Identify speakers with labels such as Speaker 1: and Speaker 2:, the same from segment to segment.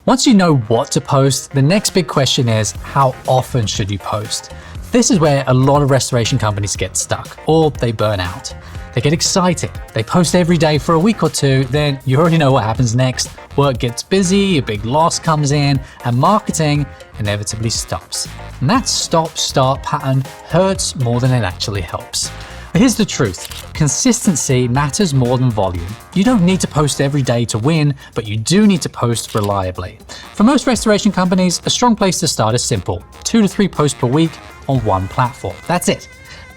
Speaker 1: Once you know what to post, the next big question is, how often should you post? This is where a lot of restoration companies get stuck, or they burn out. They get excited, they post every day for a week or two, then you already know what happens next. Work gets busy, a big loss comes in, and marketing inevitably stops. And that stop-start pattern hurts more than it actually helps. But here's the truth, consistency matters more than volume. You don't need to post every day to win, but you do need to post reliably. For most restoration companies, a strong place to start is simple, 2 to 3 posts per week on one platform. That's it.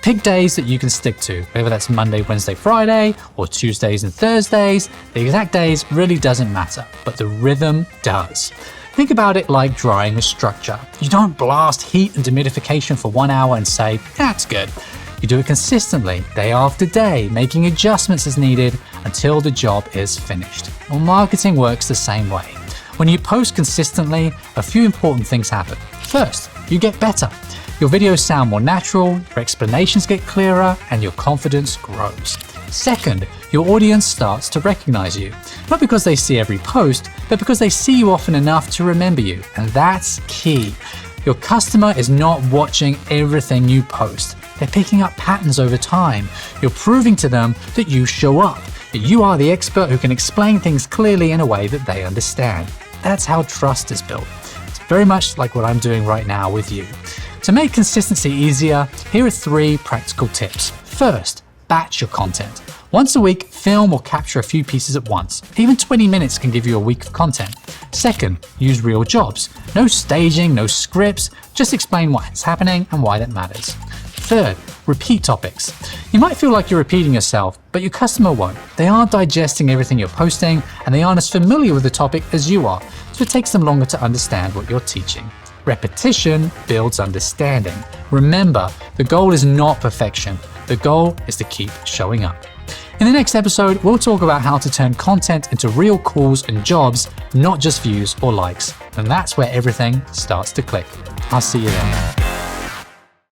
Speaker 1: Pick days that you can stick to, whether that's Monday, Wednesday, Friday, or Tuesdays and Thursdays. The exact days really doesn't matter, but the rhythm does. Think about it like drying a structure. You don't blast heat and dehumidification for 1 hour and say, that's good. You do it consistently, day after day, making adjustments as needed until the job is finished. Well, marketing works the same way. When you post consistently, a few important things happen. First, you get better. Your videos sound more natural, your explanations get clearer, and your confidence grows. Second, your audience starts to recognize you. Not because they see every post, but because they see you often enough to remember you. And that's key. Your customer is not watching everything you post. They're picking up patterns over time. You're proving to them that you show up, that you are the expert who can explain things clearly in a way that they understand. That's how trust is built. It's very much like what I'm doing right now with you. To make consistency easier, here are 3 practical tips. First, batch your content. Once a week, film or capture a few pieces at once. Even 20 minutes can give you a week of content. Second, use real jobs. No staging, no scripts, just explain what's happening and why that matters. Third, repeat topics. You might feel like you're repeating yourself, but your customer won't. They aren't digesting everything you're posting, and they aren't as familiar with the topic as you are, so it takes them longer to understand what you're teaching. Repetition builds understanding. Remember, the goal is not perfection. The goal is to keep showing up. In the next episode, we'll talk about how to turn content into real calls and jobs, not just views or likes. And that's where everything starts to click. I'll see you then.